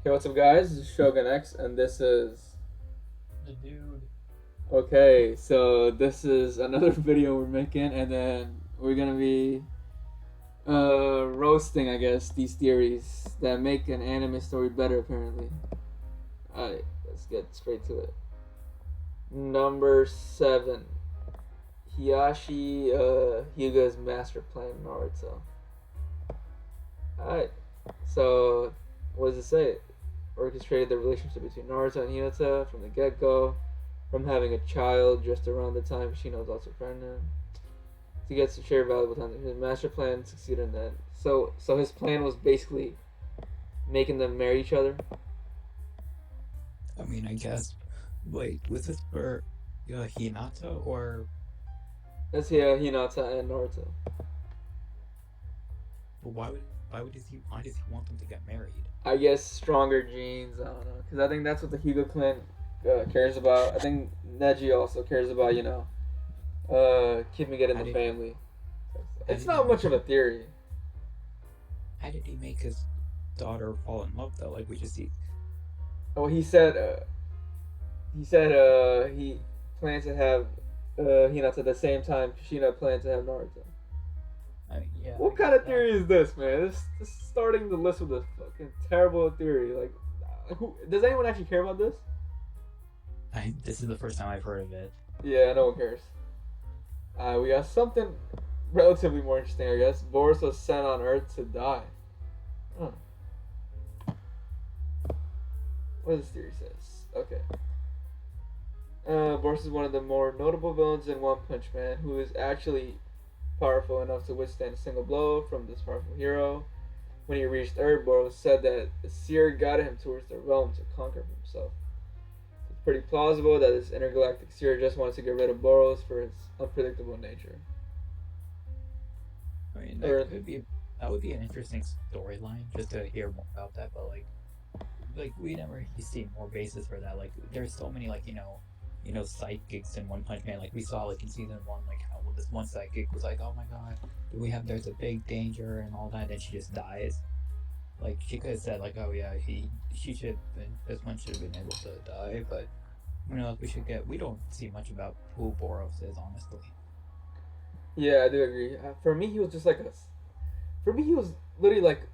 Okay, what's up, guys? This is Shogun X, and this is. The dude. Okay, so this is another video we're making, and then we're gonna be roasting, I guess, these theories that make an anime story better, apparently. Alright, let's get straight to it. Number 7. Hiyashi Hyuga's master plan Naruto. Alright, so what does it say? Orchestrated the relationship between Naruto and Hinata from the get go, from having a child just around the time Shino was also pregnant. To get to share valuable time. His master plan succeeded in that. So his plan was basically making them marry each other. I mean, I guess. Wait, was this for Hinata or That's yeah, Hinata and Naruto. why does he want them to get married? I guess stronger genes. I don't know, because I think that's what the Hyuga clan cares about. I think Neji also cares about keeping it in How the did he? family. How It's did he not much make of a his? theory. How did he make his daughter fall in love though? Like we just see. Oh, he plans to have Hinata at the same time Kushina plans to have Naruto. I mean, yeah, I What kind guess of that. theory is this, man? This is starting the list with a fucking terrible theory. Like, who does anyone actually care about this? This is the first time I've heard of it. Yeah, no one cares. We got something relatively more interesting, I guess. Boris was sent on Earth to die. Huh. What does this theory says? Okay. Boris is one of the more notable villains in One Punch Man, who is actually powerful enough to withstand a single blow from this powerful hero. When he reached Earth, Boros said that the seer guided him towards the realm to conquer himself. It's pretty plausible that this intergalactic seer just wants to get rid of Boros for his unpredictable nature. I mean, Or that would be an interesting storyline just to hear more about that. But like we never see more basis for that. Like there's so many psychics in One Punch Man. Like we saw like in season 1, like how this one psychic was like, oh my god, there's a big danger and all that, and she just dies. Like she could have said like, oh yeah, she should have been this one should have been able to die, but like we don't see much about who Boros is honestly. yeah, I do agree. For me, he was just like a. For me, he was literally like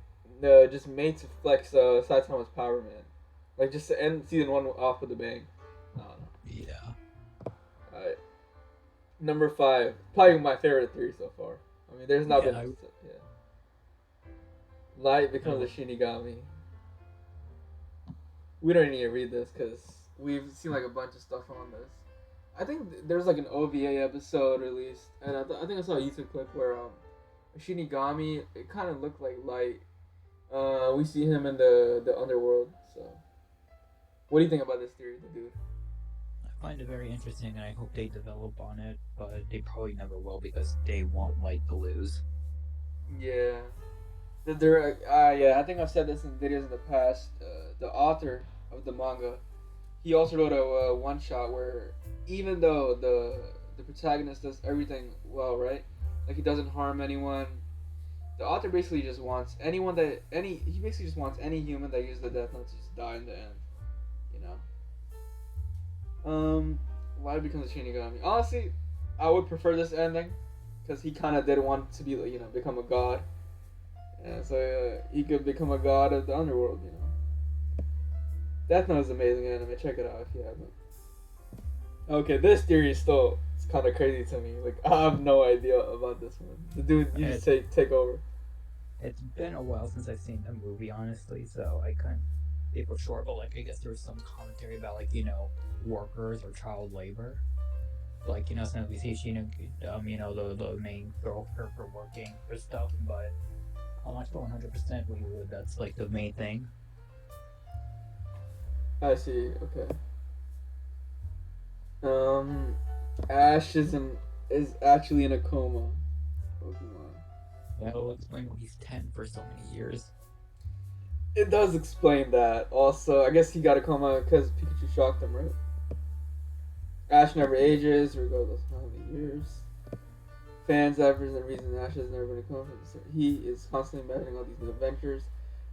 just made to flex Saitama's power, man. Like just to end season 1 off with a bang. I don't know. Yeah. Alright. Number 5, probably my favorite theory so far. I mean, there's not Yeah, been. Yeah. Light becomes a no, Shinigami. We don't need to read this because we've seen like a bunch of stuff on this. I think there's like an OVA episode released, and I think I saw a YouTube clip where Shinigami, it kind of looked like Light. We see him in the underworld. So, what do you think about this theory, the dude? I find it very interesting, and I hope they develop on it, but they probably never will because they want Light to lose. Yeah, there. Yeah, I think I've said this in videos in the past. The author of the manga, he also wrote a one shot where even though the protagonist does everything well, right? Like he doesn't harm anyone. The author basically just wants anyone that any he basically just wants any human that uses the Death Note to just die in the end. You know. Why becomes a Shinigami? Honestly, I would prefer this ending because he kind of did want to be become a god, and so he could become a god of the underworld. Death Note is amazing anime. Check it out if you haven't. Okay, this theory is still it's kind of crazy to me. Like I have no idea about this one. The dude, you just It, take over. it's been a while since I've seen the movie, honestly, so I couldn't say for sure, but like I guess there was some commentary about workers or child labor. Like, since we see Sheena, the main girl for working for stuff, but I'm not sure 100% that's like the main thing. I see. Okay. Um, Ash is actually in a coma. Pokemon. That'll explain why he's 10 for so many years. It does explain that. Also, I guess he got a coma because Pikachu shocked him, right? Ash never ages, regardless of how many years. Fans, efforts, and reason Ash has never been a coma. He is constantly imagining all these new adventures.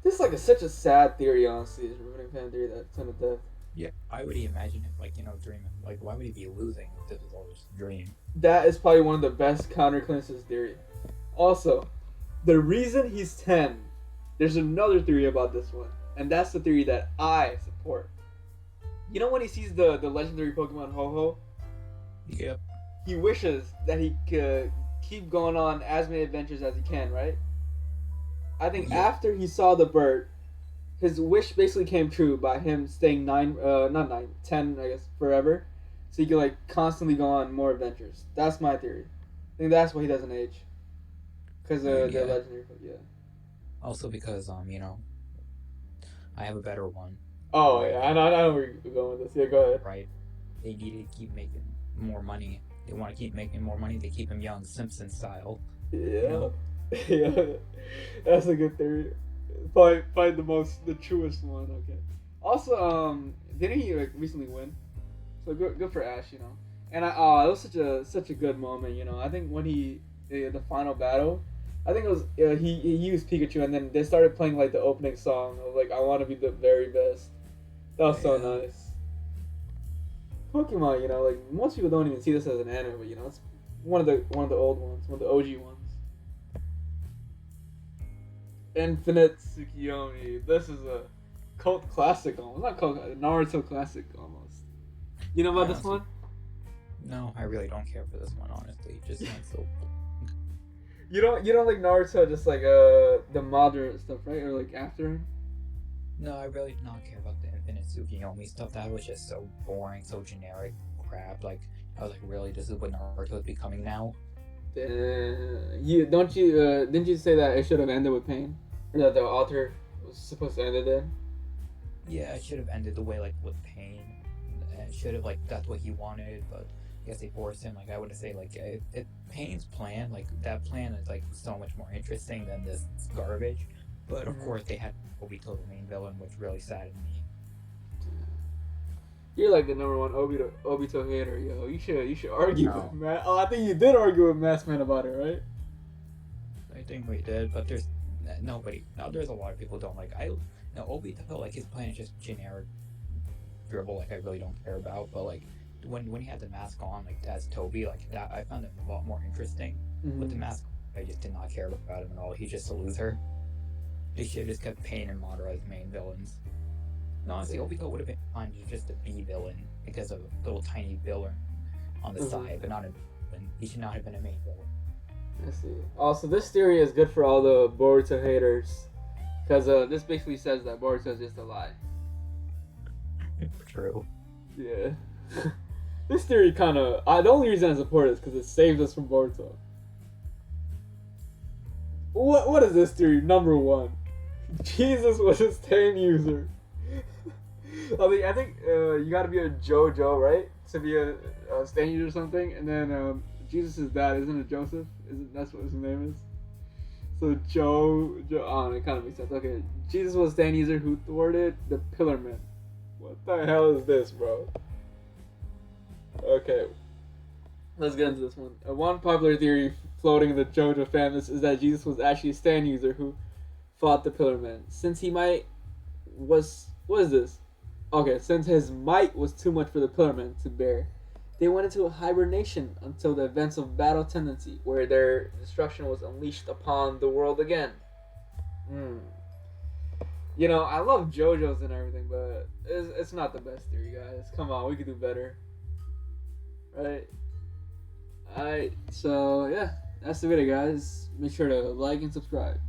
This is like such a sad theory, honestly. This removing fan theory that Son of Death. Yeah, why would he imagine it like dreaming? Like, why would he be losing if this was all just a dream? That is probably one of the best counterclaims to this theory. Also, the reason he's 10, there's another theory about this one, and that's the theory that I support. You know when he sees the legendary Pokemon Ho-Oh? Yep. He wishes that he could keep going on as many adventures as he can, right? I think after he saw the bird, his wish basically came true by him staying 10, I guess, forever. So he could like constantly go on more adventures. That's my theory. I think that's why he doesn't age. Because they're legendary, yeah. Also because I have a better one. Oh yeah, I know where you're going with this. Yeah, go ahead. Right. They need to keep making more money. They want to keep making more money. They keep him young, Simpson style. Yeah, yeah, that's a good theory. Probably the truest one. Okay. Also, didn't he like recently win? So good for Ash, And it was such a good moment, I think when the final battle, I think it was he used Pikachu, and then they started playing like the opening song of like I want to be the very best. That was so nice. Pokemon, like most people don't even see this as an anime, but it's one of the old ones, one of the OG ones. Infinite Tsukiyomi. This is a cult classic almost. Not cult, Naruto classic almost. You know about this one? No, I really don't care for this one, honestly. It just sounds so. You don't like Naruto, just like the modern stuff, right? Or like after? No, I really do not care about the Infinite Tsukiyomi stuff. That was just so boring, so generic crap. Like, I was like, really, this is what Naruto is becoming now? Didn't you say that it should have ended with pain? Or that the author was supposed to end it in? Yeah, it should have ended the way, like, with pain. It should have, like, that's what he wanted, but I guess they forced him. Like, I would say, like, Pain's plan, like, that plan is, like, so much more interesting than this garbage. But, of course, they had Obito, the main villain, which really saddened me. You're like the number one Obito hater, yo. You should argue with Matt. Oh, I think you did argue with Massman about it, right? I think we did, but there's nobody. Now there's a lot of people who don't like. Obito, like his plan is just generic dribble, like I really don't care about. But like when he had the mask on, like as Toby, like that, I found it a lot more interesting. Mm-hmm. With the mask, I just did not care about him at all. He's just a loser. They should have just kept Pain and Madara as main villains. No, honestly, Obito would have been fine to just a B villain because of a little tiny villain on the side, but not a villain. He should not have been a main villain. I see. Also, this theory is good for all the Boruto haters, because this basically says that Boruto is just a lie. True. Yeah. This theory kind of... the only reason I support it is because it saves us from Boruto. What is this theory? Number one. Jesus was a Stain user. I think you gotta be a JoJo, right? To be a Stain user or something. And then Jesus' dad, isn't it Joseph? That's what his name is? So Joe, it kind of makes sense. Okay, Jesus was a Stain user who thwarted the Pillarmen. What the hell is this, bro? Okay, let's get into this one. One popular theory floating in the JoJo fanbase is that Jesus was actually a Stain user who fought the Pillarmen. Since he what is this? Okay, since his might was too much for the Pillarmen to bear, they went into a hibernation until the events of Battle Tendency, where their destruction was unleashed upon the world again. I love JoJo's and everything, but it's not the best theory, guys. Come on, we could do better. Right? Alright, so yeah, that's the video, guys. Make sure to like and subscribe.